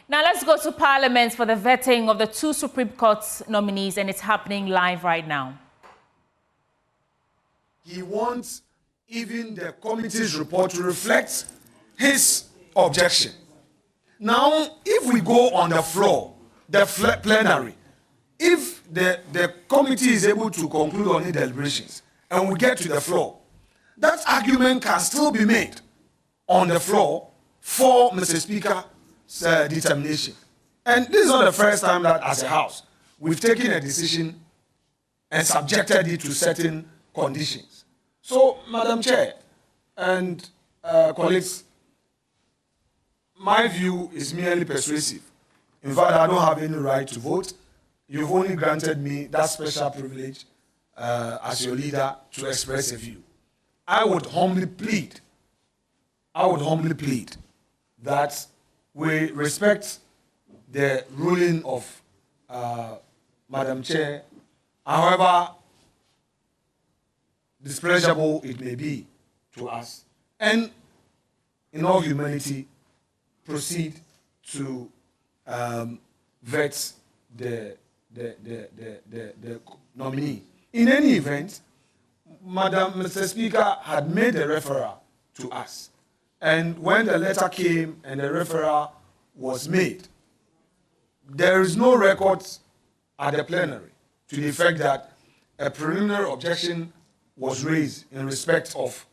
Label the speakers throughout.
Speaker 1: Now let's go to Parliament for the vetting of the 2 Supreme Court nominees, and it's happening live right now.
Speaker 2: He wants even the committee's report to reflect his objection. Now, if we go on the floor, the plenary, if the committee is able to conclude on the deliberations and we get to the floor, that argument can still be made on the floor for Mr. Speaker's determination. And this is not the first time that, as a House, we've taken a decision and subjected it to certain conditions. So, Madam Chair and colleagues, my view is merely persuasive. In fact, I don't have any right to vote. You've only granted me that special privilege as your leader to express a view. I would humbly plead that we respect the ruling of Madam Chair, however displeasurable it may be to us, and in all humility proceed to vet the nominee. In any event, Mr. Speaker had made a referral to us. And when the letter came and the referral was made, there is no record at the plenary to the effect that a preliminary objection was raised in respect of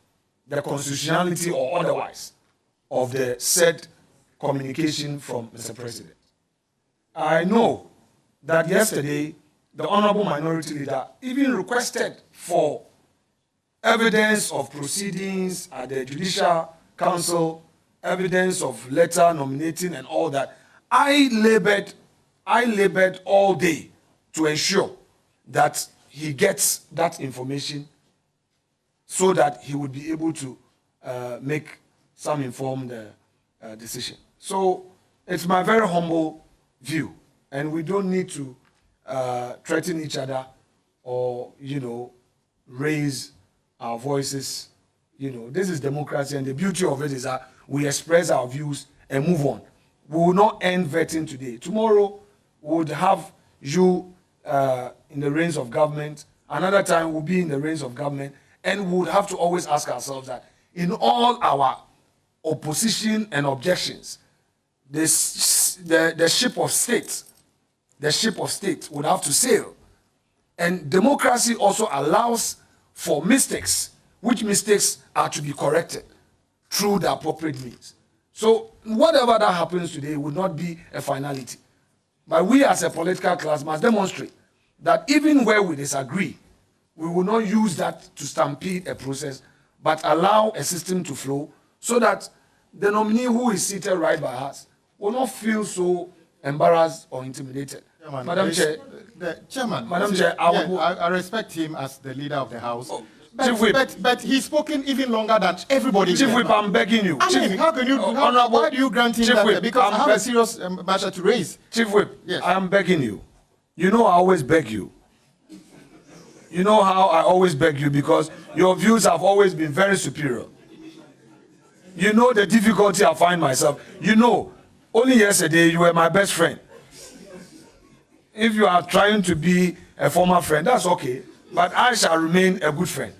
Speaker 2: the constitutionality or otherwise of the said communication from Mr. President. I know that yesterday the Honorable Minority Leader even requested for evidence of proceedings at the Judicial Council, evidence of letter nominating and all that. I labored all day to ensure that he gets that information so that he would be able to make some informed decision. So it's my very humble view, and we don't need to threaten each other or, raise our voices. This is democracy, and the beauty of it is that we express our views and move on. We will not end vetting today. Tomorrow, we would have you in the reins of government. Another time, we'll be in the reins of government, and we would have to always ask ourselves that in all our opposition and objections, the ship of state would have to sail. And democracy also allows for mistakes, which mistakes are to be corrected through the appropriate means. So whatever that happens today would not be a finality. But we as a political class must demonstrate that even where we disagree, we will not use that to stampede a process, but allow a system to flow so that the nominee who is seated right by us will not feel so embarrassed or intimidated.
Speaker 3: Chairman,
Speaker 2: Madam Chair.
Speaker 3: Madam Chair, I respect him as the leader of the House. But he's spoken even longer than everybody.
Speaker 2: Chief Whip, I'm begging you.
Speaker 3: How can you? Why do you grant him that? Because I have a serious matter to raise.
Speaker 2: Chief Whip,
Speaker 3: yes.
Speaker 2: I am begging you. You know I always beg you. You know how I always beg you because your views have always been very superior. You know the difficulty I find myself. Only yesterday you were my best friend. If you are trying to be a former friend, that's okay. But I shall remain a good friend.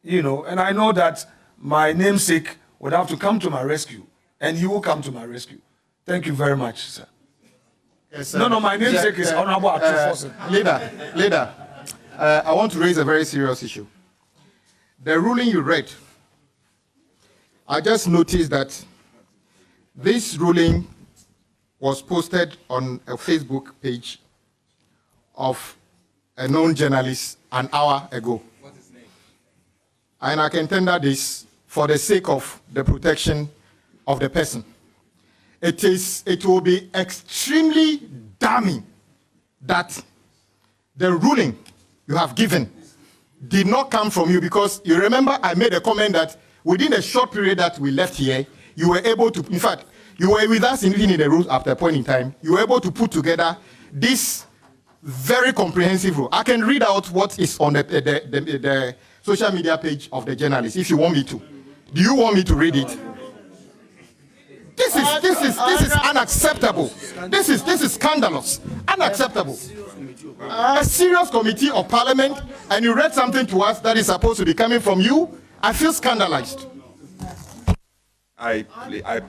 Speaker 2: And I know that my namesake would have to come to my rescue, and he will come to my rescue. Thank you very much, sir.
Speaker 3: Yes,
Speaker 2: no, my namesake is Honorable Atu.
Speaker 3: Leader, I want to raise a very serious issue. The ruling you read, I just noticed that this ruling was posted on a Facebook page of a known journalist an hour ago.
Speaker 4: What's his name?
Speaker 3: And I can tender this for the sake of the protection of the person. It will be extremely damning that the ruling you have given did not come from you, because you remember I made a comment that within a short period that we left here, you were able to, in fact, you were with us even in the rules after a point in time, you were able to put together this very comprehensive rule. I can read out what is on the social media page of the journalist if you want me to. Do you want me to read it? This is unacceptable. unacceptable. This is scandalous. Unacceptable. A serious committee of parliament, and you read something to us that is supposed to be coming from you. I feel scandalized.
Speaker 4: I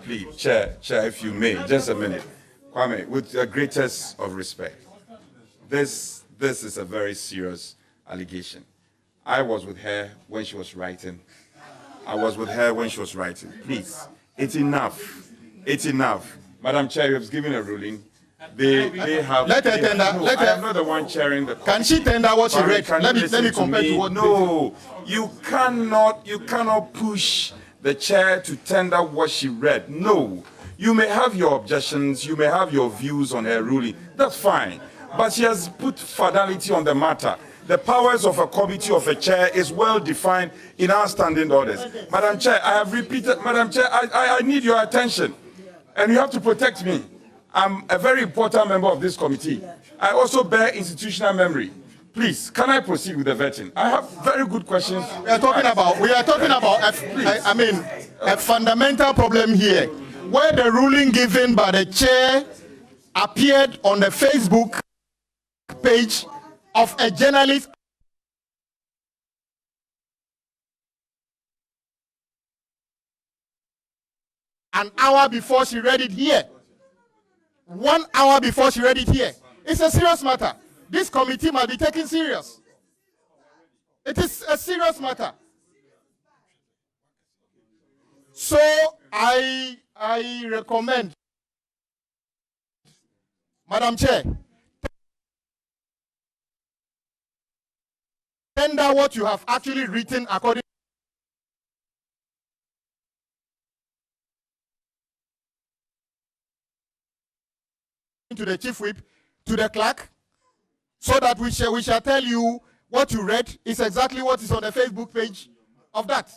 Speaker 4: plead, Chair, if you may, just a minute. Kwame, with the greatest of respect, this is a very serious allegation. I was with her when she was writing. Please, it's enough. It's enough. Madam Chair, you have given a ruling. They have.
Speaker 3: Let her tender.
Speaker 4: I am not the one chairing the.
Speaker 3: Can she tender what she read? Let me compare to what.
Speaker 4: No, you cannot push the chair to tender what she read. No, you may have your objections, you may have your views on her ruling. That's fine, but she has put finality on the matter. The powers of a committee of a chair is well defined in our standing orders. Madam Chair, I have repeated. Madam Chair, I need your attention, and you have to protect me. I'm a very important member of this committee. I also bear institutional memory. Please, can I proceed with the vetting? I have very good questions.
Speaker 3: We are talking about a fundamental problem here, where the ruling given by the chair appeared on the Facebook page of a journalist an hour before she read it here. 1 hour before she read it here. It's a serious matter. This committee must be taken serious. It is a serious matter. So I recommend, Madam Chair, tender what you have actually written according to the chief whip, to the clerk, so that we shall tell you what you read is exactly what is on the Facebook page of that.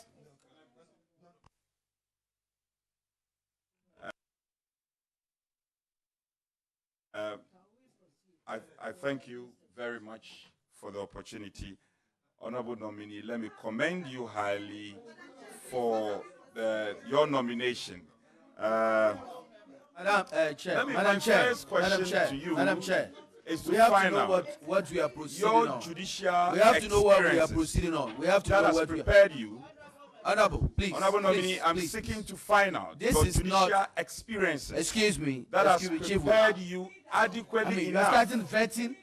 Speaker 4: I thank you very much for the opportunity. Honorable nominee, let me commend you highly for your nomination.
Speaker 5: Madam Chair, Madam Chair,
Speaker 4: Is to
Speaker 5: we have to
Speaker 4: find
Speaker 5: know
Speaker 4: out
Speaker 5: what we are proceeding
Speaker 4: your
Speaker 5: on.
Speaker 4: judicial
Speaker 5: We have to know what we are
Speaker 4: experiences
Speaker 5: proceeding on. We have to
Speaker 4: that
Speaker 5: know
Speaker 4: has
Speaker 5: what we are.
Speaker 4: prepared you.
Speaker 5: Honorable, please.
Speaker 4: Honorable nominee,
Speaker 5: please,
Speaker 4: I'm
Speaker 5: please.
Speaker 4: seeking to find out
Speaker 5: This
Speaker 4: your
Speaker 5: is
Speaker 4: judicial
Speaker 5: not-
Speaker 4: experiences
Speaker 5: Excuse me.
Speaker 4: that has
Speaker 5: Excuse me, Chief.
Speaker 4: prepared you adequately
Speaker 5: You are
Speaker 4: enough
Speaker 5: starting vetting.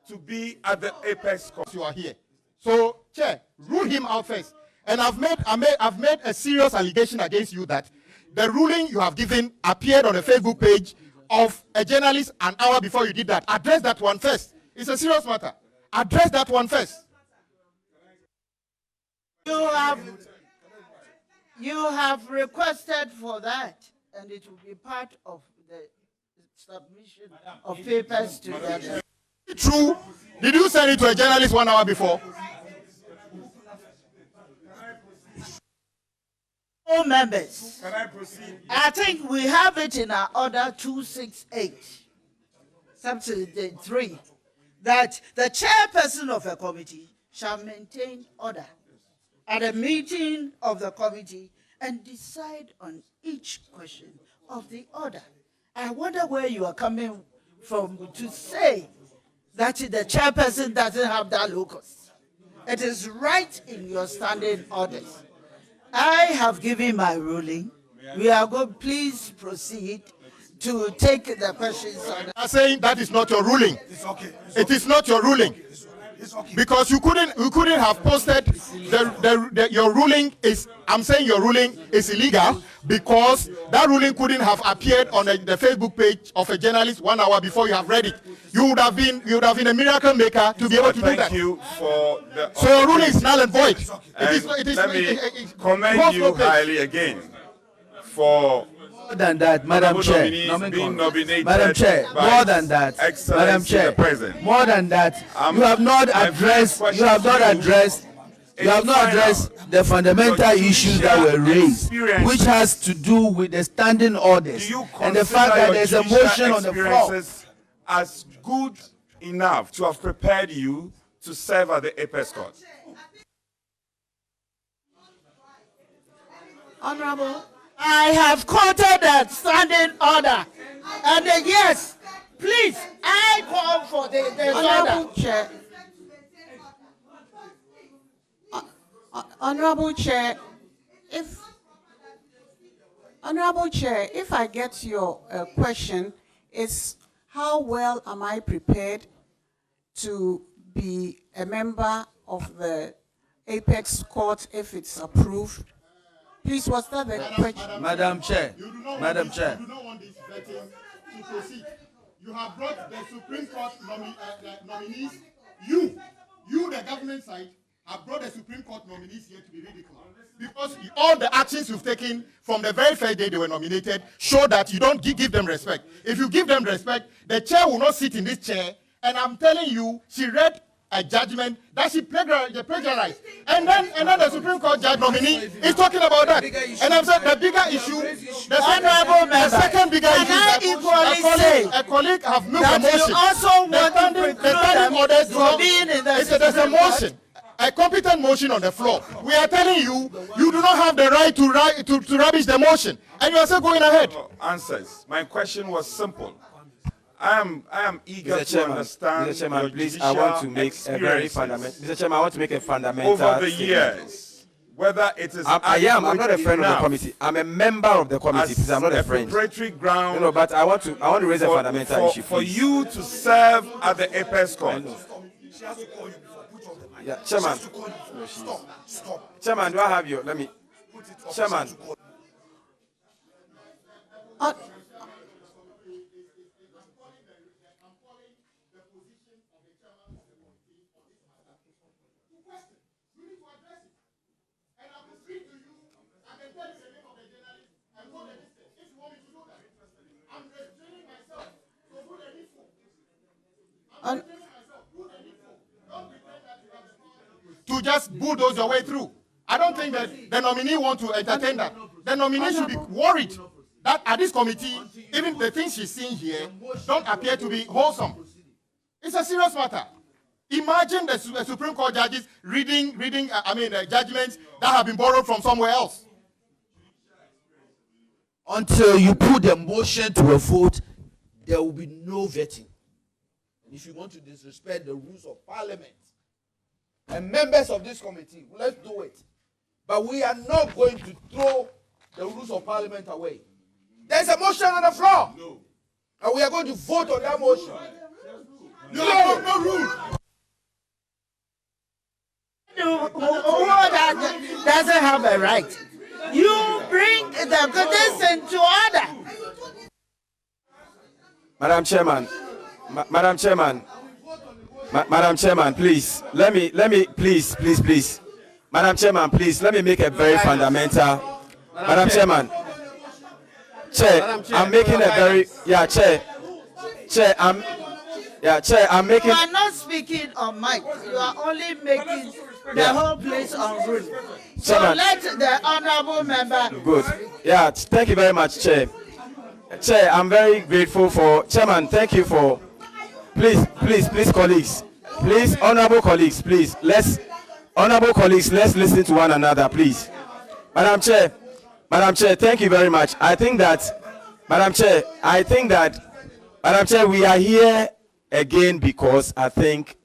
Speaker 4: to be at the apex court.
Speaker 3: You are here. So, Chair, rule him out first. And I've made a serious allegation against you that the ruling you have given appeared on a Facebook page of a journalist an hour before you did that. Address that one first. It's a serious matter. Address that one first.
Speaker 6: You have requested for that, and it will be part of the submission of papers to them.
Speaker 3: True. Did you send it to a journalist 1 hour before?
Speaker 6: All members,
Speaker 4: Can I proceed?
Speaker 6: I think we have it in our order 268, subsection 3, that the chairperson of a committee shall maintain order at a meeting of the committee and decide on each question of the order. I wonder where you are coming from to say that the chairperson doesn't have that locus. It is right in your standing orders. I have given my ruling. We are going, please proceed to take the questions on.
Speaker 3: I'm saying that is not your ruling.
Speaker 2: It's okay.
Speaker 3: It is not your ruling.
Speaker 2: It's okay.
Speaker 3: Because you couldn't have posted your ruling is, I'm saying your ruling is illegal because that ruling couldn't have appeared on the Facebook page of a journalist 1 hour before you have read it. You would have been a miracle maker to be able to do that.
Speaker 4: Thank you for the.
Speaker 3: So your ruling is null and void.
Speaker 4: Let me commend you highly again for
Speaker 5: More than that, Madam Chair.
Speaker 4: nominees being nominated
Speaker 5: Madam Chair,
Speaker 4: by
Speaker 5: more than that,
Speaker 4: Excellency
Speaker 5: Madam Chair,
Speaker 4: the President.
Speaker 5: more than that, you have not
Speaker 4: my
Speaker 5: addressed,
Speaker 4: first
Speaker 5: you have not
Speaker 4: question to you
Speaker 5: addressed, you have not addressed the fundamental issues that were raised, which has to do with the standing orders
Speaker 4: Do you
Speaker 5: and the fact
Speaker 4: consider
Speaker 5: that
Speaker 4: your
Speaker 5: there's a
Speaker 4: judicial
Speaker 5: motion on the floor.
Speaker 4: experiences as good enough to have prepared you to serve at the apex court?
Speaker 6: Honorable, I have quoted that standing order. And yes, please, I call for the
Speaker 7: Honorable
Speaker 6: order.
Speaker 7: Chair. Honorable Chair, if I get your question, is how well am I prepared to be a member of the Apex Court if it's approved? Please, was that the question?
Speaker 5: Madam Chair. Madam Chair.
Speaker 3: You do not want this vetting to proceed. You have brought the Supreme Court nominees. You, the government side, have brought the Supreme Court nominees here to be ridiculed. Because all the actions you've taken from the very first day they were nominated show that you don't give them respect. If you give them respect, the chair will not sit in this chair. And I'm telling you, she read a judgment that she plagiarized. And then the Supreme Court judge nominee is talking about that. And I'm saying the bigger issue, the second bigger issue is that a colleague have moved a motion.
Speaker 6: You also want to preclude them from being in the
Speaker 3: there's a motion. A competent motion on the floor. We are telling you, you do not have the right to rubbish the motion, and you are still going ahead.
Speaker 4: Answers. My question was simple. I am eager to understand.
Speaker 8: Mr. Chairman, please, I want to make a very fundamental. Mr. Chairman, I want to make a fundamental.
Speaker 4: Over the years, whether it is.
Speaker 8: I'm not a friend of the committee. I'm a member of the committee. Please, I'm not a friend.
Speaker 4: Preparatory ground.
Speaker 8: No, but I want to raise a fundamental issue.
Speaker 4: For you to serve at the Apex Court.
Speaker 8: Yeah, Chairman. Stop. Chairman, do I have you? Let me. Chairman.
Speaker 3: To just bulldoze your way through. I don't think that the nominee want to entertain that. The nominee should be worried that at this committee, even the things she's seeing here don't appear to be wholesome. It's a serious matter. Imagine the Supreme Court judges reading judgments that have been borrowed from somewhere else.
Speaker 5: Until you put the motion to a vote, there will be no vetting. And if you want to disrespect the rules of Parliament, and members of this committee, let's do it. But we are not going to throw the rules of Parliament away. There's a motion on the floor. No. And we are going to vote on that motion. No rule.
Speaker 6: Who doesn't have a right? You bring the goodness into order.
Speaker 8: Madam Chairman. Madam Chairman, please, let me, please. Madam Chairman, please, let me make a very fundamental. Madam Chairman. Chair, I'm making a very, Chair, I'm making.
Speaker 6: You are not speaking on mic. You are only making the whole place on room. So
Speaker 8: Chairman,
Speaker 6: let the honorable member.
Speaker 8: Good. Yeah, thank you very much, Chair. Chair, I'm very grateful for, Chairman, thank you for, please, colleagues. Please, honorable colleagues, please, let's listen to one another, please. Madam Chair, thank you very much. Madam Chair, we are here again because I think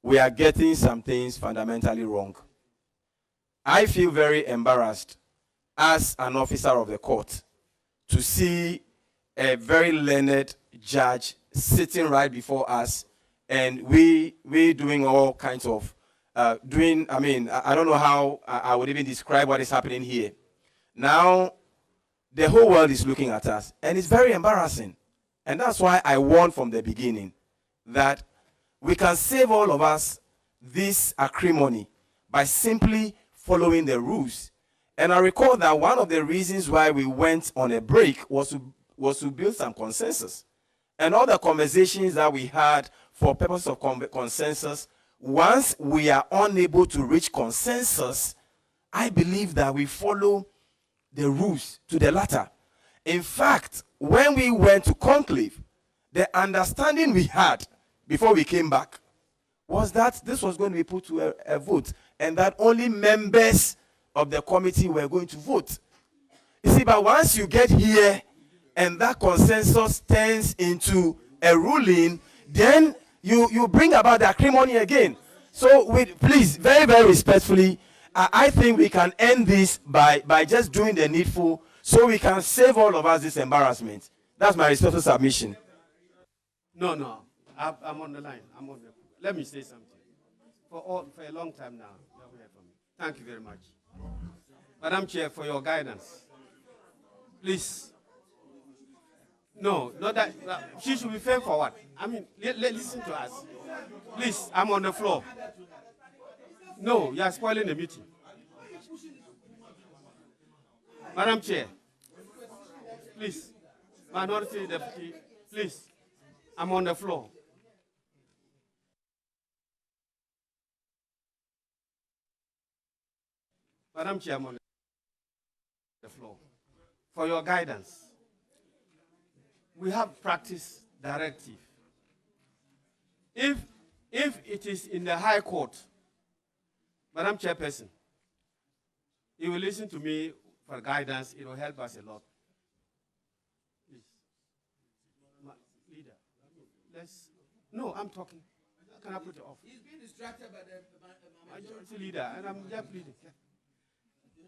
Speaker 8: we are getting some things fundamentally wrong. I feel very embarrassed as an officer of the court to see a very learned judge sitting right before us, and we doing all kinds of I don't know how I would even describe what is happening here. Now, the whole world is looking at us, and it's very embarrassing. And that's why I warned from the beginning that we can save all of us this acrimony by simply following the rules. And I recall that one of the reasons why we went on a break was to build some consensus. And all the conversations that we had for purpose of consensus, once we are unable to reach consensus, I believe that we follow the rules to the letter. In fact, when we went to conclave, the understanding we had before we came back was that this was going to be put to a vote, and that only members of the committee were going to vote. You see, but once you get here and that consensus turns into a ruling, then you bring about the acrimony again. So please, very, very respectfully, I think we can end this by just doing the needful so we can save all of us this embarrassment. That's my respectful submission.
Speaker 9: No, I'm on the line. Let me say something. For a long time now, you have heard from me. Thank you very much. Madam Chair, for your guidance. Please. No, not that. She should be fair for what? I mean, listen to us. Please, I'm on the floor. No, you are spoiling the meeting. Madam Chair, please. Minority Deputy, please. I'm on the floor. Madam Chair, I'm on the floor. For your guidance, we have practice directive. If it is in the High Court, Madam Chairperson, you will listen to me for guidance. It will help us a lot. Please. Leader, no, I'm talking. Can I put it off?
Speaker 5: He's being distracted by the
Speaker 9: majority leader, and I'm just pleading.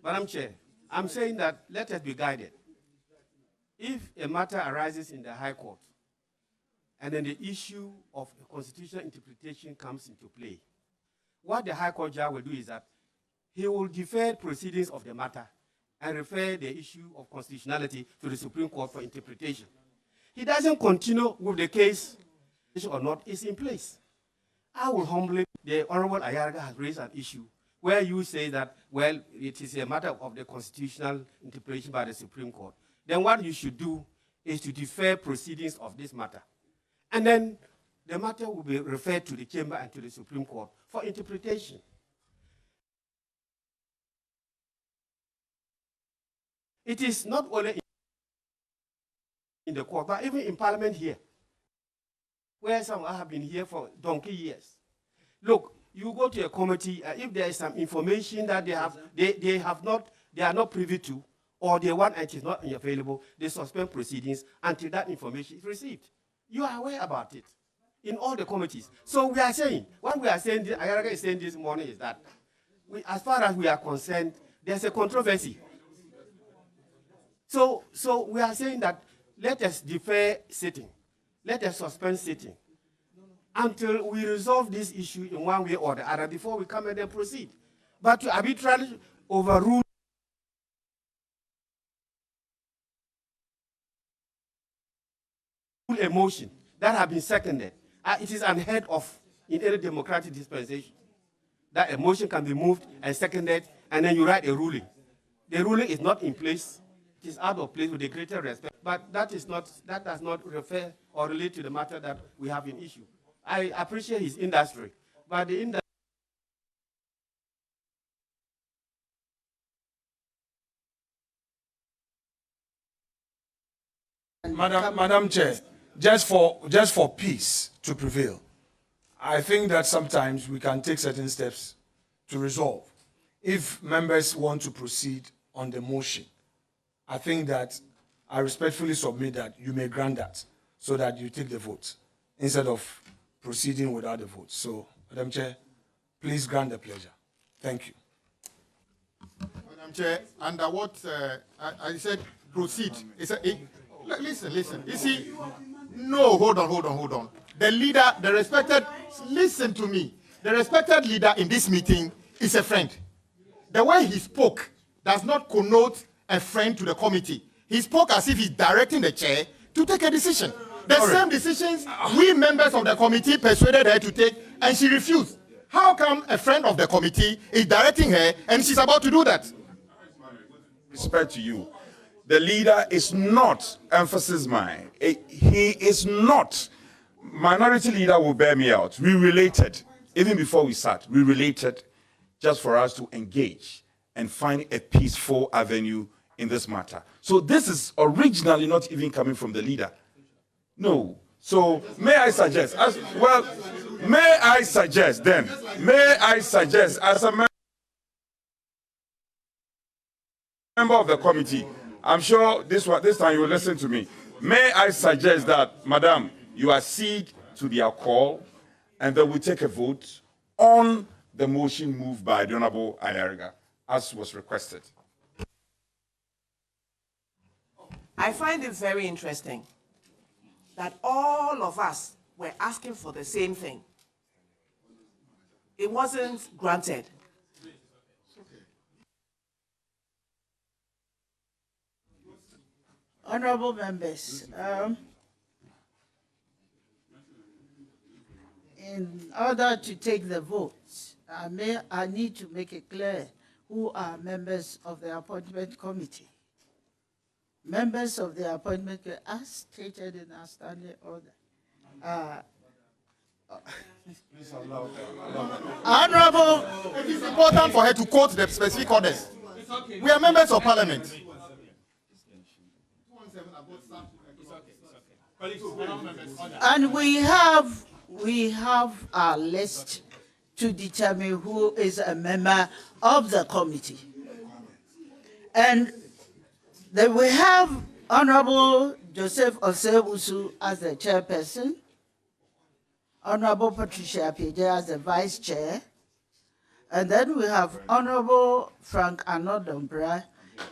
Speaker 9: Madam Chair, I'm saying that let us be guided. If a matter arises in the High Court, and then the issue of a constitutional interpretation comes into play, what the High Court judge will do is that he will defer proceedings of the matter and refer the issue of constitutionality to the Supreme Court for interpretation. He doesn't continue with the case or not is in place. I will humbly, the Honorable Ayaraga has raised an issue where you say that, well, it is a matter of the constitutional interpretation by the Supreme Court. Then what you should do is to defer proceedings of this matter. And then the matter will be referred to the Chamber and to the Supreme Court for interpretation. It is not only in the court, but even in Parliament here, where some have been here for donkey years. Look, you go to a committee, if there is some information that they are not privy to, or they want and it is not available, they suspend proceedings until that information is received. You are aware about it in all the committees. So we are saying, what we are saying, Ayaraga is saying this morning is that, as far as we are concerned, there's a controversy. So we are saying that let us defer sitting, let us suspend sitting until we resolve this issue in one way or the other before we come and then proceed. But to arbitrarily overrule a motion that has been seconded, it is unheard of in any democratic dispensation that a motion can be moved and seconded and then you write a ruling. The ruling is not in place. It is out of place with the greater respect, but that does not refer or relate to the matter that we have in issue. I appreciate his industry, but the industry
Speaker 2: Madam Chair, just for peace to prevail, I think that sometimes we can take certain steps to resolve. If members want to proceed on the motion, I think that I respectfully submit that you may grant that so that you take the vote instead of proceeding without the vote. So, Madam Chair, please grant the pleasure. Thank you.
Speaker 3: Madam Chair, under what I said, proceed. Listen. You see, no, hold on. The leader, the respected, listen to me. The respected leader in this meeting is a friend. The way he spoke does not connote a friend to the committee. He spoke as if he's directing the chair to take a decision. The same decisions we members of the committee persuaded her to take, and she refused. How come a friend of the committee is directing her and she's about to do that?
Speaker 4: Respect to you. The leader is not, emphasis mine, he is not. Minority leader will bear me out. We related, even before we sat, we related just for us to engage and find a peaceful avenue in this matter. So this is originally not even coming from the leader. No. So may I suggest, as a member of the committee, I'm sure this time you will listen to me. May I suggest that, Madam, you accede to their call, and then we take a vote on the motion moved by the Honorable Ayariga, as was requested.
Speaker 10: I find it very interesting that all of us were asking for the same thing. It wasn't granted.
Speaker 6: Honorable members, in order to take the votes, I need to make it clear who are members of the appointment committee. Members of the appointment committee, as stated in our standing order.
Speaker 3: Honorable, it is important for her to quote the specific orders. We are members of parliament.
Speaker 6: And we have our list to determine who is a member of the committee. And then we have Honorable Joseph Osebusu as the chairperson, Honorable Patricia Page as the vice chair, and then we have Honorable Frank Anodombra,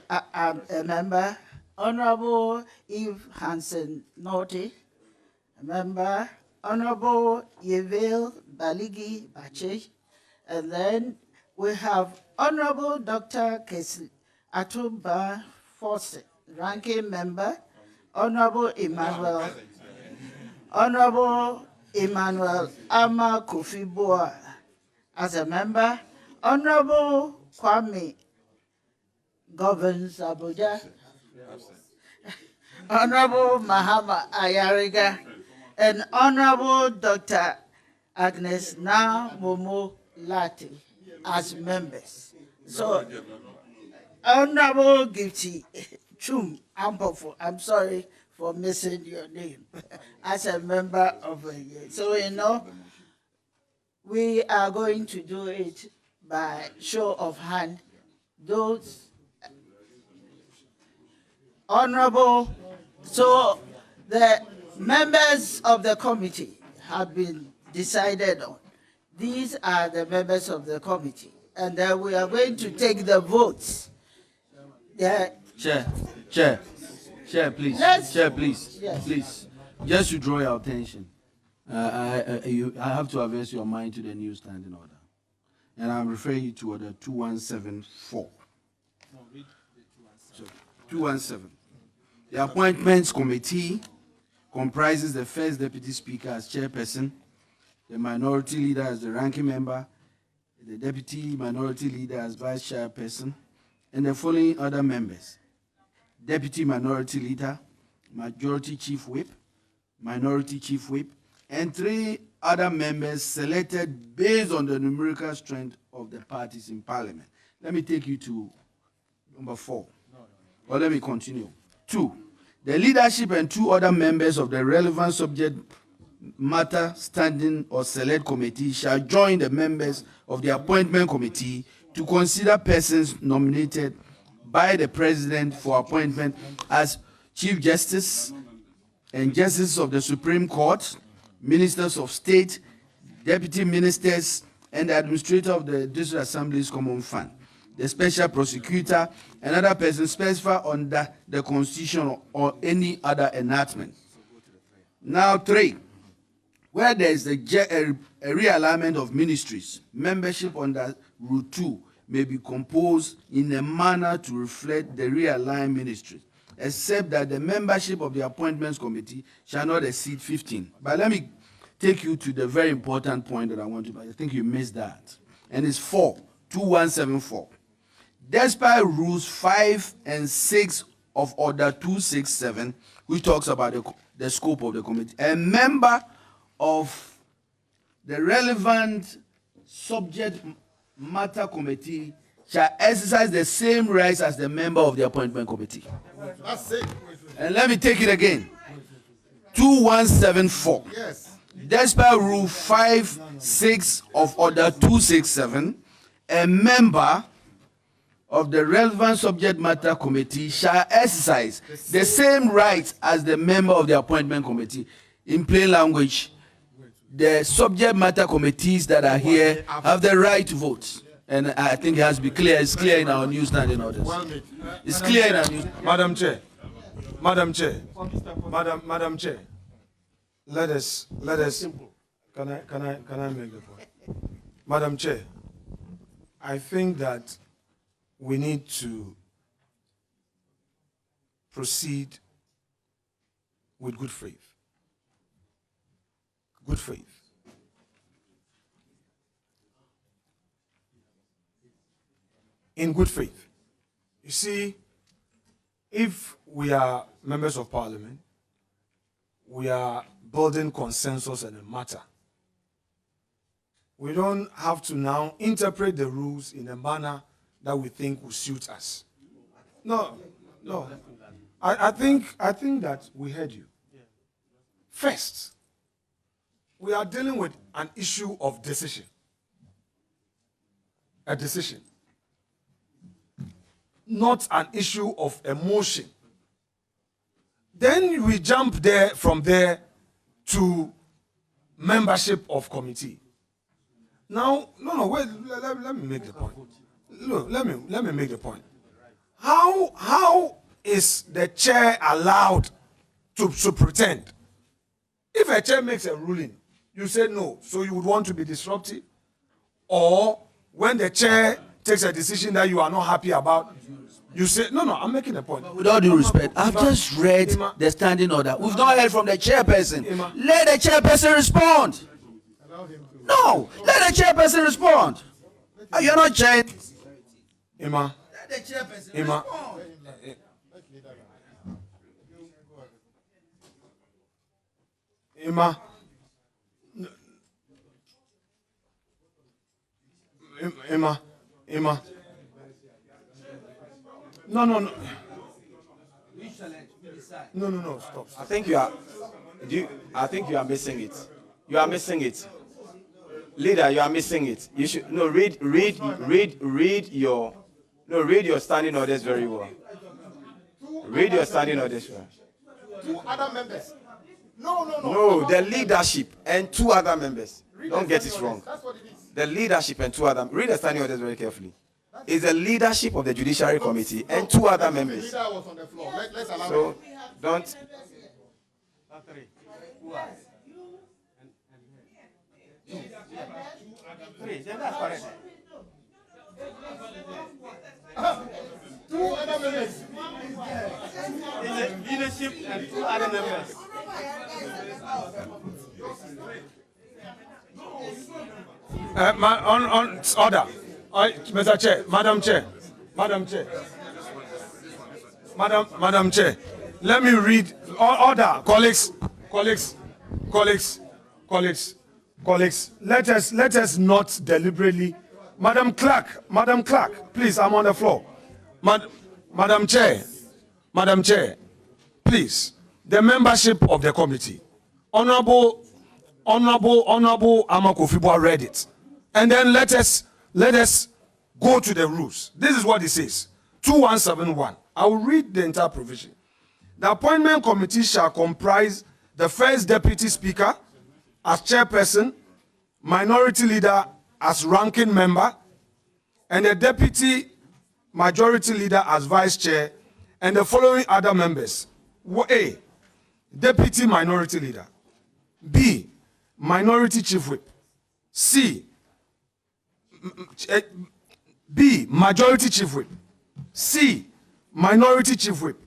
Speaker 6: a member, Honorable Eve Hansen Norty, a member, Honorable Yeville Baligi Bache, and then we have Honorable Dr. Kesli Atumba Fawcett, ranking member, Honorable Emmanuel Ama Kofi-Boa as a member, Honorable Kwame Governs Abuja, Honorable Mahama Ayariga, and Honorable Dr. Agnes Na Momo Lati as members. So, Honorable Gifty Chum Ampofo, I'm sorry for missing your name, as a member of a year. So, you know, we are going to do it by show of hand. Those honorable, so the members of the committee have been decided on. These are the members of the committee, and then we are going to take the votes. Yeah.
Speaker 5: Chair, please. Chair, please.
Speaker 6: Yes.
Speaker 5: Please. Just to draw your attention, I have to address your mind to the new standing order. And I'm referring you to order 2174. So, 217. The Appointments Committee comprises the First Deputy Speaker as chairperson, the Minority Leader as the ranking member, the Deputy Minority Leader as vice chairperson, and the following other members: Deputy Minority Leader, Majority Chief Whip, Minority Chief Whip, and 3 other members selected based on the numerical strength of the parties in Parliament. Let me take you to number 4. Or let me continue. 2, the leadership and 2 other members of the relevant subject matter standing or select committee shall join the members of the appointment committee to consider persons nominated by the president for appointment as Chief Justice and Justices of the Supreme Court, Ministers of State, Deputy Ministers, and the Administrator of the District Assembly's Common Fund, the Special Prosecutor, and other persons specified under the Constitution or any other enactment. Now 3, where there is a realignment of ministries, membership under Rule 2 may be composed in a manner to reflect the realigned ministries, except that the membership of the Appointments Committee shall not exceed 15. But let me take you to the very important point that I want to, I think you missed that. And it's 2174. Despite rules 5 and 6 of Order 267, which talks about the scope of the committee, a member of the relevant subject matter committee shall exercise the same rights as the member of the appointment committee.
Speaker 3: That's it.
Speaker 5: And let me take it again. 2174.
Speaker 3: Yes.
Speaker 5: Despite Rule 5, 6 of Order 267, a member of the relevant subject matter committee shall exercise the same rights as the member of the appointment committee. In plain language, the subject matter committees that are here have the right to vote. And I think it has to be clear. It's clear in our newsstand orders. It's clear in our news.
Speaker 2: Madam Chair, Madam Chair, Madam Chair. Let us. Can I make the point? Madam Chair, I think that we need to proceed with good faith. Good faith. In good faith. You see, if we are members of parliament, we are building consensus on a matter. We don't have to now interpret the rules in a manner that we think will suit us. No. I think that we heard you. First, we are dealing with an issue of decision. A decision. Not an issue of emotion. Then we jump from there to membership of committee. Now, wait, let me make the point. Look, let me make the point. How is the chair allowed to pretend? If a chair makes a ruling, you say no, so you would want to be disruptive? Or when the chair takes a decision that you are not happy about, you say, no, I'm making a point.
Speaker 5: With all due respect, I've just read the standing order. We've not heard from the chairperson. Let the chairperson respond. No, let the chairperson respond. You're not chairing.
Speaker 2: Let
Speaker 5: the chairperson respond.
Speaker 2: No, stop.
Speaker 8: I think you are missing it. You are missing it. Leader, you are missing it. You should read your standing orders very well. Read your standing orders well.
Speaker 3: 2 other members. No.
Speaker 8: No, the leadership and 2 other members. Don't get it wrong.
Speaker 3: That's what it is.
Speaker 8: The leadership and 2 other. Read the standing orders very carefully. It's the leadership of the Judiciary Committee and 2 other members.
Speaker 3: The leader was on the floor. Let's allow
Speaker 8: So
Speaker 3: him.
Speaker 8: don't.
Speaker 9: Then that's correct.
Speaker 3: 2 other members.
Speaker 9: It's the leadership and 2 other members.
Speaker 2: On order. Mr. Chair, Madam Chair, let me read. Order, colleagues. Let us not deliberately. Madam Clerk, please, I'm on the floor. Madam Chair, please, the membership of the committee. Honorable Amakofibo read it. And then let us go to the rules. This is what it says. 2171. I will read the entire provision. The appointment committee shall comprise the first deputy speaker as chairperson, minority leader as ranking member, and the deputy majority leader as vice chair, and the following other members. A, deputy minority leader. B, minority chief whip. B, majority chief whip. C, minority chief whip.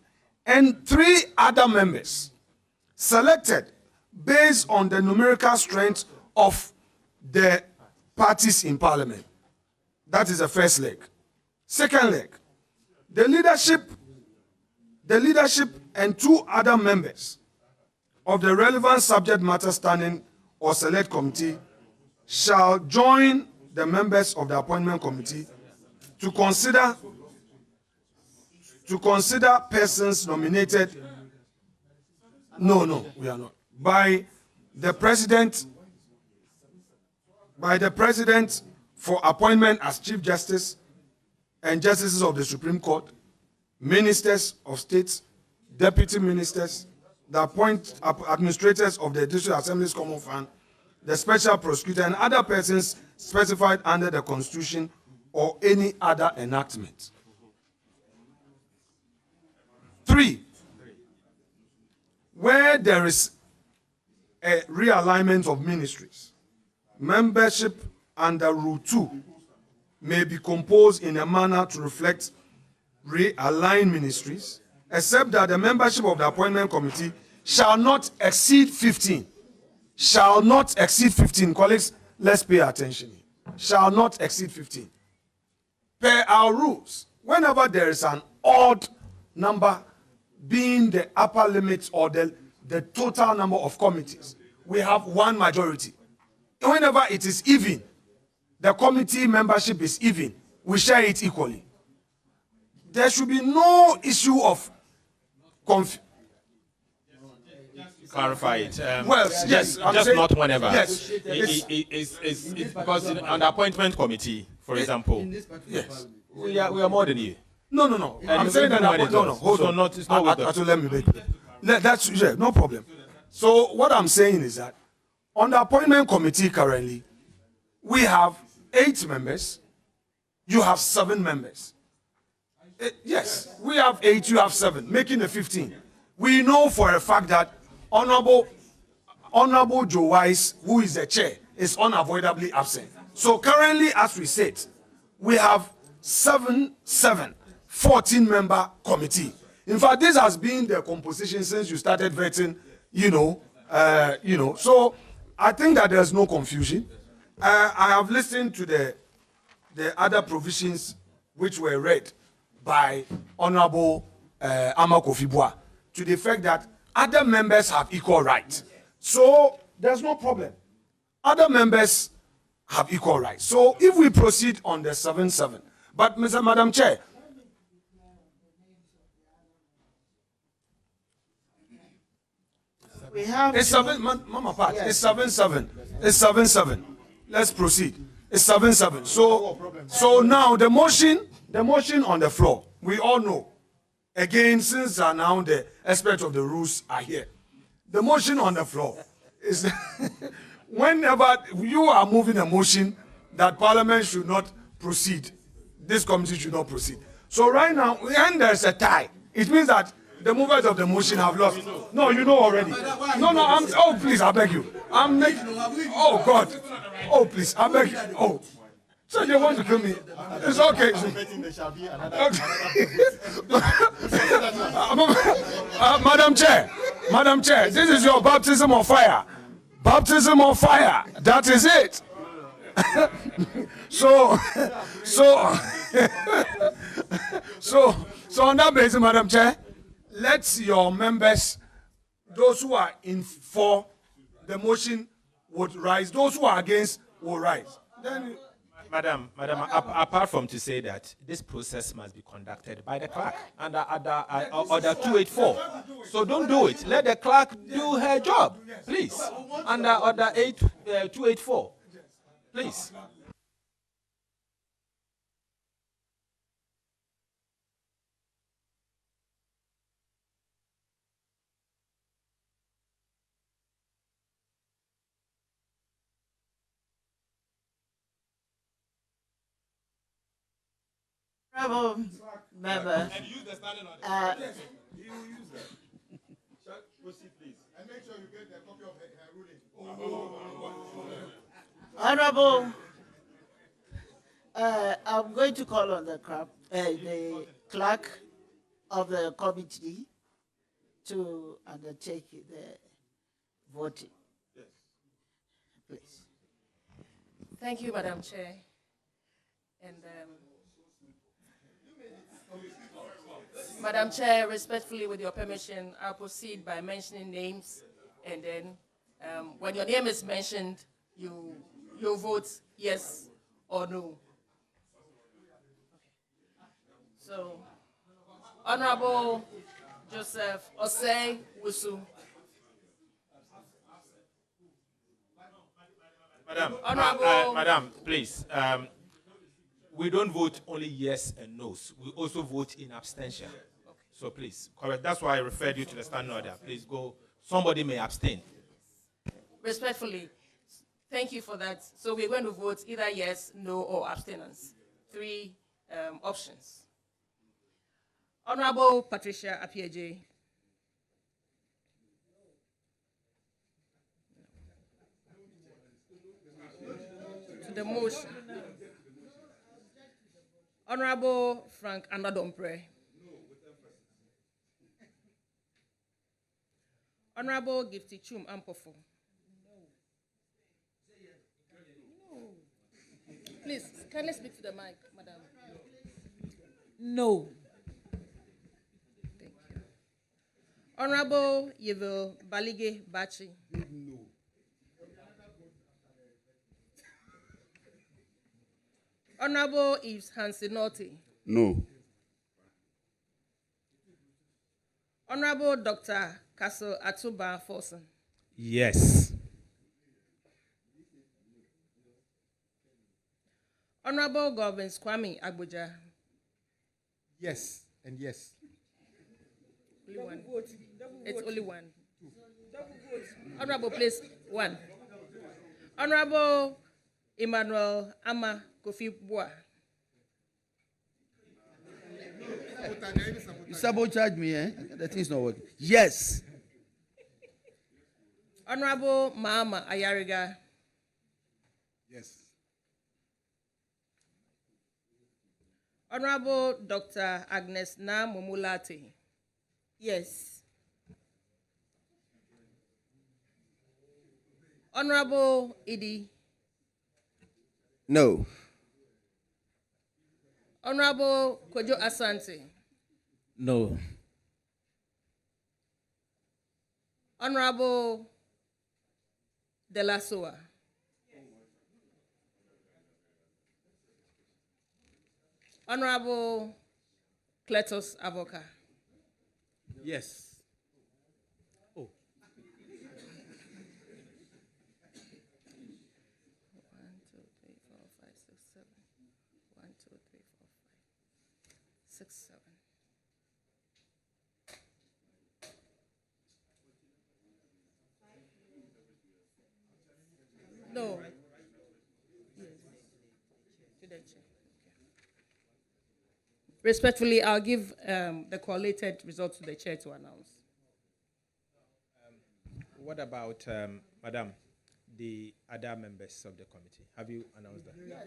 Speaker 2: And 3 other members selected based on the numerical strength of the parties in parliament. That is the first leg. Second leg, the leadership and 2 other members of the relevant subject matter standing or select committee shall join the members of the appointment committee to consider persons nominated. No, we are not. By the president for appointment as Chief Justice and justices of the Supreme Court, ministers of states, deputy ministers, the administrators of the District Assembly's Common Fund, the special prosecutor, and other persons specified under the Constitution or any other enactment. 3, where there is a realignment of ministries, membership under Rule 2 may be composed in a manner to reflect realigned ministries, except that the membership of the appointment committee shall not exceed 15. Shall not exceed 15. Colleagues, let's pay attention. Shall not exceed 15. Per our rules, whenever there is an odd number being the upper limit or the total number of committees, we have one majority. Whenever it is even, the committee membership is even, we share it equally. There should be no issue of
Speaker 11: clarify it.
Speaker 2: Well, yes,
Speaker 11: just
Speaker 2: saying,
Speaker 11: not whenever.
Speaker 2: Yes,
Speaker 11: it's because on the appointment committee, for example,
Speaker 2: yes,
Speaker 11: we are more than you.
Speaker 2: No. I'm saying that. No. Hold on.
Speaker 11: It's not with us.
Speaker 2: Let me make it. That's no problem. So what I'm saying is that on the appointment committee currently, we have 8 members. You have 7 members. Yes, we have 8. You have 7, making it 15. We know for a fact that Honorable Joe Wise, who is the chair, is unavoidably absent. So currently, as we said, we have 14 member committee. In fact, this has been the composition since you started vetting, So I think that there's no confusion. I have listened to the other provisions which were read by Honorable Amakofibua to the effect that other members have equal rights. So there's no problem. Other members have equal rights. So if we proceed on the 7-7, but Madam Chair,
Speaker 6: we have
Speaker 2: it's 7, Mama Pat, yes. It's 7-7. It's 7-7. Let's proceed. It's 7-7. So now the motion on the floor, we all know. Again, since now the experts of the rules are here, the motion on the floor is whenever you are moving a motion that Parliament should not proceed, this committee should not proceed. So right now, when there's a tie, it means that the movers of the motion have lost. No, you know already. No, oh, please, I beg you. Oh, God. Oh, please, I beg you. Oh. So they want to kill me. It's okay. Madam Chair, this is your baptism of fire. Baptism of fire. That is it. So on that basis, Madam Chair, let your members, those who are in for the motion would rise. Those who are against will rise. Then,
Speaker 11: Madam, apart from to say that this process must be conducted by the clerk under order 284. So don't do it. Let the clerk do her job, please. Under order 284. Please.
Speaker 6: Honorable member.
Speaker 11: And use the standing order.
Speaker 2: yes, you use that. Proceed, please. And make sure you get a copy of her ruling.
Speaker 6: Honorable, I'm going to call on the clerk of the committee to undertake the voting.
Speaker 2: Yes.
Speaker 6: Please.
Speaker 10: Thank you, Madam Chair. And Madam Chair, respectfully, with your permission, I'll proceed by mentioning names, and then when your name is mentioned, you vote yes or no. So, Honorable Joseph Osei Wusu.
Speaker 11: Madam,
Speaker 10: Honorable,
Speaker 11: Madam, please. we don't vote only yes and no's. We also vote in abstention. Okay. So please, correct. That's why I referred you to the standing order. Please go. Somebody may abstain.
Speaker 10: Respectfully, thank you for that. So we're going to vote either yes, no, or abstinence. 3 options. Honorable Patricia Apieje. To the motion. Honorable Frank Anadompre. Honorable Gifty Chum Ampofo. No. Please, kindly speak to the mic, madam.
Speaker 6: No.
Speaker 10: Thank you. Honorable Yevil Balige Bachi.
Speaker 9: No.
Speaker 10: Honorable Yves Hansinoti.
Speaker 4: No.
Speaker 10: Honorable Dr. Castle Atuba Forson.
Speaker 11: Yes.
Speaker 10: Honorable Governor Kwame Agboja.
Speaker 3: Yes and yes.
Speaker 10: Only one. It's only one. Honorable, please, 1. Honorable Emmanuel Ama Kofi Boa.
Speaker 5: You sabotage me, eh? The thing's not working. Yes.
Speaker 10: Honorable Mahama Ayariga.
Speaker 3: Yes.
Speaker 10: Honorable Dr. Agnes Na Momulati.
Speaker 6: Yes.
Speaker 10: Honorable Idi.
Speaker 5: No.
Speaker 10: Honorable Kojo Asante.
Speaker 5: No.
Speaker 10: Honorable De La Soa. Honorable Cletus Avoca.
Speaker 9: Yes. Oh.
Speaker 10: 1, 2, 3, 4, 5, 6, 7. 1, 2, 3, 4, 5, 6, 7. No. To the chair. Okay. Respectfully, I'll give the collated results to the chair to announce.
Speaker 11: What about, Madam, the other members of the committee? Have you announced that?
Speaker 10: Yes,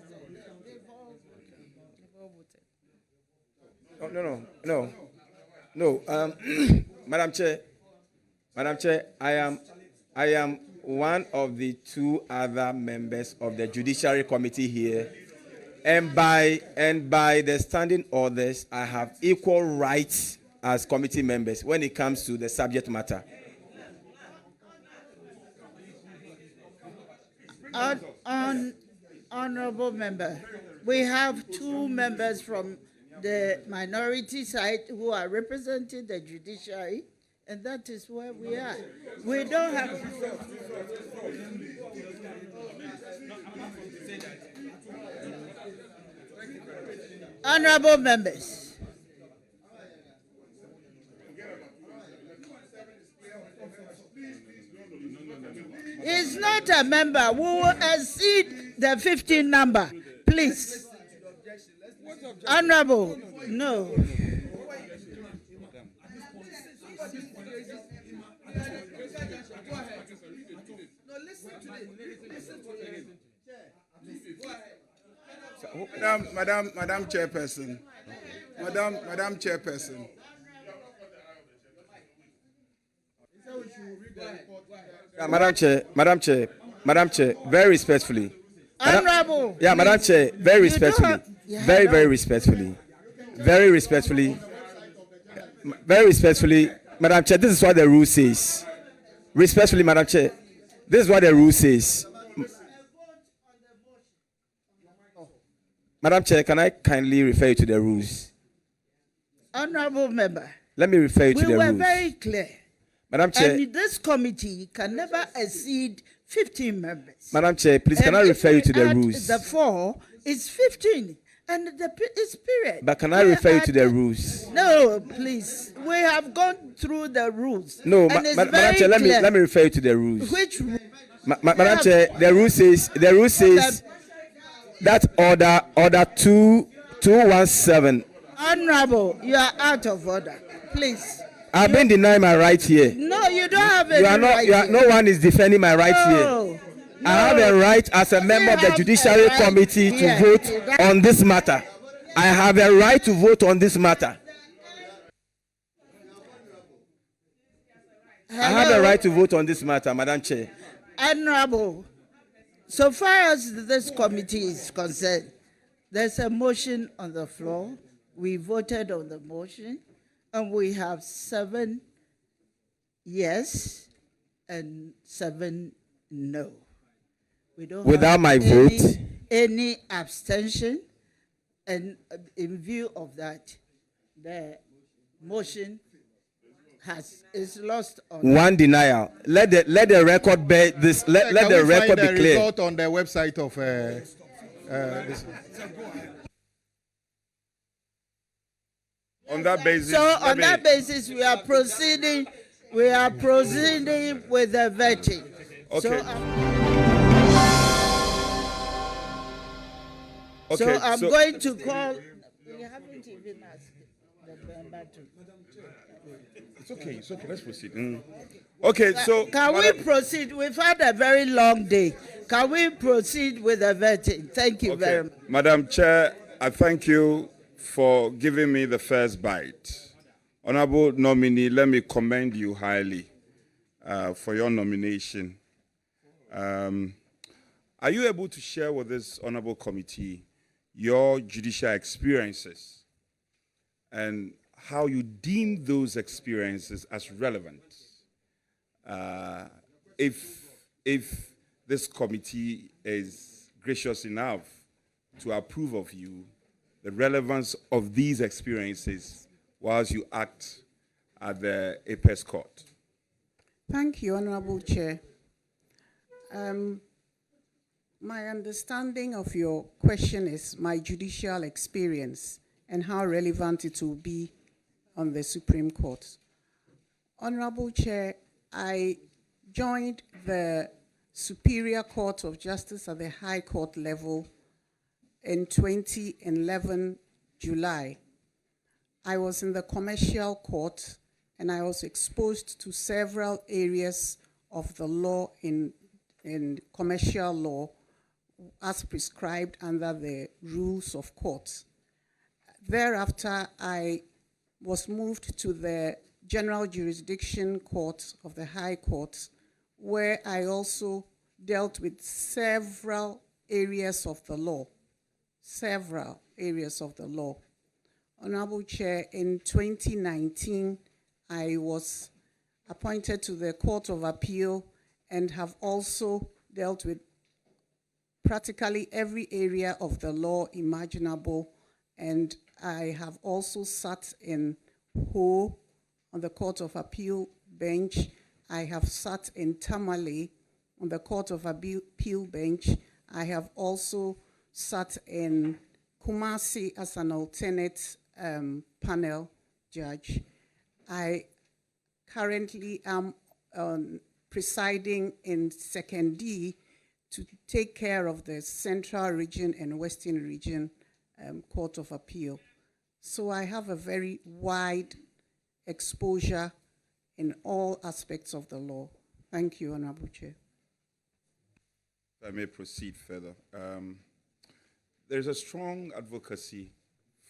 Speaker 10: they've all voted.
Speaker 8: No. Madam Chair, I am one of the 2 other members of the Judiciary Committee here, and by the standing orders, I have equal rights as committee members when it comes to the subject matter.
Speaker 6: Honorable member, we have 2 members from the minority side who are representing the judiciary, and that is where we are. We don't have. Honorable members, it's not a member who will exceed the 15 number. Please. Honorable, no.
Speaker 12: Madam Chairperson. Madam Chairperson.
Speaker 8: Madam Chair, very respectfully.
Speaker 6: Honorable.
Speaker 8: Madam Chair, very respectfully. Very respectfully, Madam Chair, this is what the rule says. Respectfully, Madam Chair, this is what the rule says. Madam Chair, can I kindly refer you to the rules?
Speaker 6: Honorable member.
Speaker 8: Let me refer you to the rules.
Speaker 6: We were very clear.
Speaker 8: Madam Chair.
Speaker 6: And this committee can never exceed 15 members.
Speaker 8: Madam Chair, please, can I refer you to the rules?
Speaker 6: The 4 is 15. And it's period.
Speaker 8: But can I refer you to the rules?
Speaker 6: No, please. We have gone through the rules.
Speaker 8: No,
Speaker 6: and it's
Speaker 8: Madam
Speaker 6: very
Speaker 8: Chair,
Speaker 6: clear.
Speaker 8: let me refer you to the rules.
Speaker 6: Which rule?
Speaker 8: Madam Chair, the rule says that order 217.
Speaker 6: Honorable, you are out of order. Please.
Speaker 8: I've been denied my right here.
Speaker 6: No, you don't have any right here.
Speaker 8: No one is defending my right here.
Speaker 6: No.
Speaker 8: I have a right as a member of the Judiciary Committee to vote on this matter. I have a right to vote on this matter.
Speaker 6: Hello?
Speaker 8: I have a right to vote on this matter, Madam Chair.
Speaker 6: Honorable, so far as this committee is concerned, there's a motion on the floor. We voted on the motion, and we have 7 yes and 7 no. We don't
Speaker 8: Without
Speaker 6: have
Speaker 8: my vote?
Speaker 6: Any abstention, and in view of that, the motion is lost on
Speaker 8: one denial. Let the record bear this. Let the record be clear.
Speaker 3: Result on the website of this.
Speaker 4: On that basis.
Speaker 6: So on that basis, we are proceeding. We are proceeding with the vetting.
Speaker 4: Okay.
Speaker 6: So I'm going to call. We haven't even asked the member to.
Speaker 4: It's okay. Let's proceed. Okay, so.
Speaker 6: Can we proceed? We've had a very long day. Can we proceed with the vetting? Thank you very much.
Speaker 4: Madam Chair, I thank you for giving me the first bite. Honorable nominee, let me commend you highly for your nomination. Are you able to share with this honorable committee your judicial experiences and how you deem those experiences as relevant? If this committee is gracious enough to approve of you, the relevance of these experiences whilst you act at the Apex Court.
Speaker 7: Thank you, Honorable Chair. My understanding of your question is my judicial experience and how relevant it will be on the Supreme Court. Honorable Chair, I joined the Superior Court of Justice at the High Court level in 2011, July. I was in the commercial court and I was exposed to several areas of the law in commercial law as prescribed under the rules of court. Thereafter, I was moved to the General Jurisdiction Court of the High Court, where I also dealt with several areas of the law. Honorable Chair, in 2019, I was appointed to the Court of Appeal and have also dealt with practically every area of the law imaginable, and I have also sat in Ho on the Court of Appeal bench. I have sat in Tamale on the Court of Appeal bench. I have also sat in Kumasi as an alternate panel judge. I currently am presiding in 2nd D to take care of the Central Region and Western Region Court of Appeal. So I have a very wide exposure in all aspects of the law. Thank you, Honorable Chair.
Speaker 4: If I may proceed further. There's a strong advocacy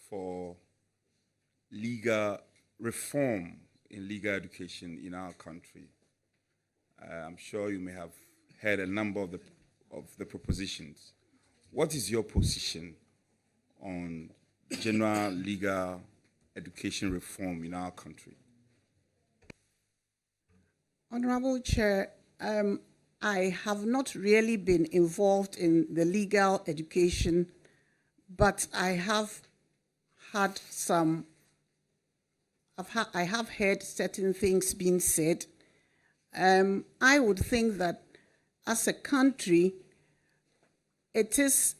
Speaker 4: for legal reform in legal education in our country. I'm sure you may have heard a number of the propositions. What is your position on general legal education reform in our country?
Speaker 7: Honorable Chair, I have not really been involved in the legal education, but I have had I have heard certain things being said. I would think that as a country, it is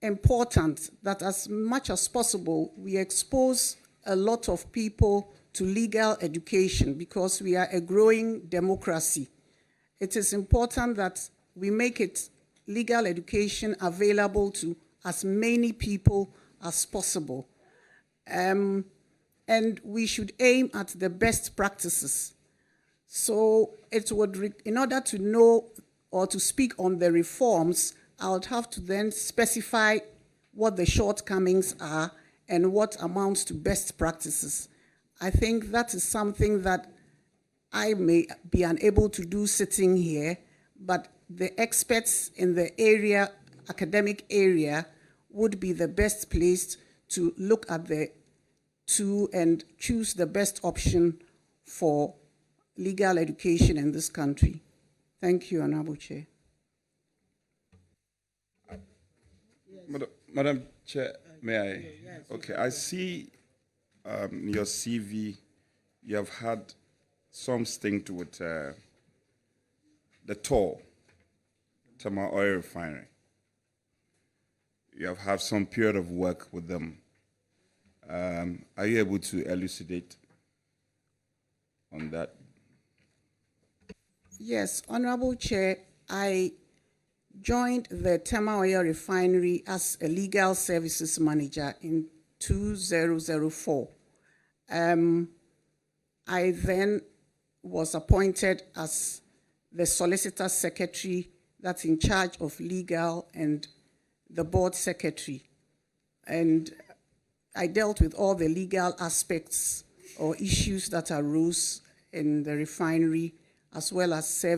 Speaker 7: important that as much as possible, we expose a lot of people to legal education because we are a growing democracy. It is important that we make it legal education available to as many people as possible. And we should aim at the best practices. So it would, in order to know or to speak on the reforms, I would have to then specify what the shortcomings are and what amounts to best practices. I think that is something that I may be unable to do sitting here, but the experts in the area, academic area, would be the best placed to look at the two and choose the best option for legal education in this country. Thank you, Honorable Chair.
Speaker 4: Madam Chair, may I? Okay, I see your CV, you have had some stint with the TOR, Tama Oil Refinery. You have had some period of work with them. Are you able to elucidate on that?
Speaker 7: Yes, Honorable Chair, I joined the Tema Oil Refinery as a legal services manager in 2004. I then was appointed as the Solicitor Secretary that's in charge of legal and the board secretary. And I dealt with all the legal aspects or issues that arose in the refinery, as well as served